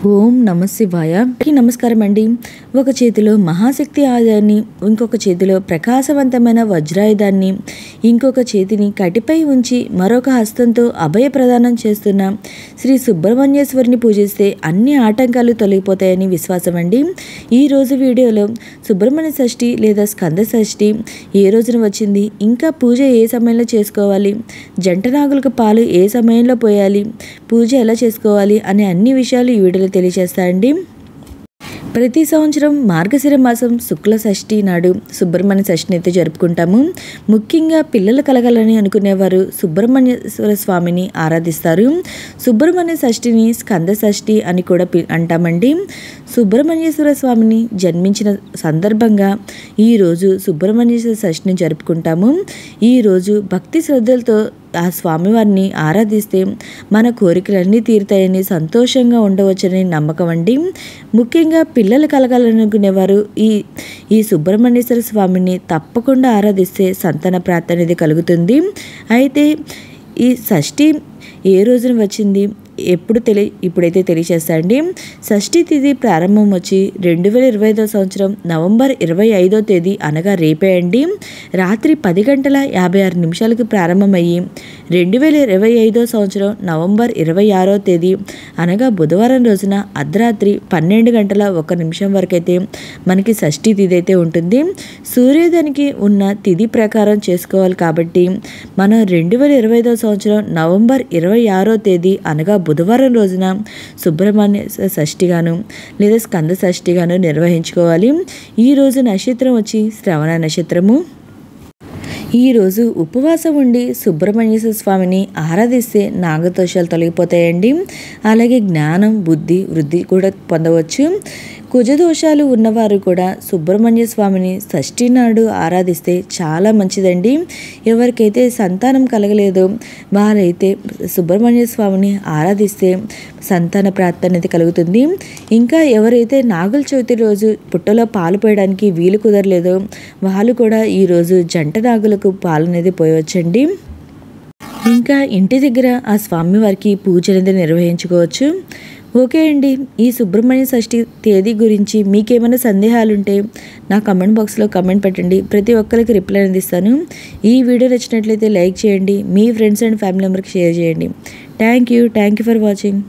ఓం నమ శివాయ. నమస్కారం అండి. ఒక చేతిలో మహాశక్తి ఆయుధాన్ని, ఇంకొక చేతిలో ప్రకాశవంతమైన వజ్రాయుధాన్ని, ఇంకొక చేతిని కటిపై ఉంచి మరొక హస్తంతో అభయ ప్రదానం చేస్తున్న శ్రీ సుబ్రహ్మణ్యేశ్వరిని పూజిస్తే అన్ని ఆటంకాలు తొలగిపోతాయని విశ్వాసం అండి. ఈరోజు వీడియోలో సుబ్రహ్మణ్య షష్ఠి లేదా స్కంద షష్ఠి ఏ రోజున వచ్చింది, ఇంకా పూజ ఏ సమయంలో చేసుకోవాలి, జంట నాగులకు పాలు ఏ సమయంలో పోయాలి, పూజ ఎలా చేసుకోవాలి అనే అన్ని విషయాలు ఈ వీడియోలో తెలియజేస్తాయండి. ప్రతి సంవత్సరం మార్గశిర మాసం శుక్ల షష్ఠి నాడు సుబ్రహ్మణ్య షష్ఠిని అయితే జరుపుకుంటాము. ముఖ్యంగా పిల్లలు కలగాలని అనుకునేవారు సుబ్రహ్మణ్యేశ్వర స్వామిని ఆరాధిస్తారు. సుబ్రహ్మణ్య షష్ఠిని స్కంద షష్ఠి అని కూడా అంటామండి. సుబ్రహ్మణ్యేశ్వర స్వామిని జన్మించిన సందర్భంగా ఈరోజు సుబ్రహ్మణ్యేశ్వర షష్ఠిని జరుపుకుంటాము. ఈరోజు భక్తి శ్రద్ధలతో ఆ స్వామివారిని ఆరాధిస్తే మన కోరికలన్నీ తీరుతాయని, సంతోషంగా ఉండవచ్చని నమ్మకం అండి. ముఖ్యంగా పిల్లలు కలగాలనుకునేవారు ఈ సుబ్రహ్మణ్యేశ్వర స్వామిని తప్పకుండా ఆరాధిస్తే సంతాన ప్రాప్తి అనేది కలుగుతుంది. అయితే ఈ షష్ఠి ఏ రోజున వచ్చింది, ఇప్పుడైతే తెలియచేస్తాండి. షష్ఠి తిథి ప్రారంభం వచ్చి 2025 సంవత్సరం నవంబర్ 25వ తేదీ అనగా రేపే అండి. రాత్రి 10:56 ప్రారంభమయ్యి 2025 సంవత్సరం నవంబర్ 26వ తేదీ అనగా బుధవారం రోజున అర్ధరాత్రి 12:01 వరకు అయితే మనకి షష్ఠి తిథి అయితే ఉంటుంది. సూర్యోదయానికి ఉన్న తిథి ప్రకారం చేసుకోవాలి కాబట్టి మనం 2025 సంవత్సరం నవంబర్ 26వ తేదీ అనగా బుధవారం రోజున సుబ్రహ్మణ్య షష్ఠిగాను లేదా స్కంద షష్ఠిగాను నిర్వహించుకోవాలి. ఈరోజు నక్షత్రం వచ్చి శ్రవణ నక్షత్రము. ఈరోజు ఉపవాసం ఉండి సుబ్రహ్మణ్యేశ్వర స్వామిని ఆరాధిస్తే నాగదోషాలు తొలగిపోతాయండి. అలాగే జ్ఞానం, బుద్ధి, వృద్ధి కూడా పొందవచ్చు. కుజదోషాలు ఉన్నవారు కూడా సుబ్రహ్మణ్య స్వామిని షష్ఠి నాడు ఆరాధిస్తే చాలా మంచిదండి. ఎవరికైతే సంతానం కలగలేదో వారైతే సుబ్రహ్మణ్య స్వామిని ఆరాధిస్తే సంతాన ప్రాప్తి అనేది కలుగుతుంది. ఇంకా ఎవరైతే నాగుల చవితి రోజు పుట్టలో పాలు పోయడానికి వీలు కుదరలేదో వాళ్ళు కూడా ఈరోజు జంట నాగులకు పాలు అనేది పోయవచ్చండి. ఇంకా ఇంటి దగ్గర ఆ స్వామివారికి పూజ అనేది నిర్వహించుకోవచ్చు. ఓకే అండి. ఈ సుబ్రహ్మణ్య షష్ఠి తేదీ గురించి మీకేమైనా సందేహాలుంటే నా కమెంట్ బాక్స్లో కమెంట్ పెట్టండి. ప్రతి ఒక్కరికి రిప్లై అందిస్తాను. ఈ వీడియో నచ్చినట్లయితే లైక్ చేయండి, మీ ఫ్రెండ్స్ అండ్ ఫ్యామిలీ మెంబర్కి షేర్ చేయండి. Thank you for watching.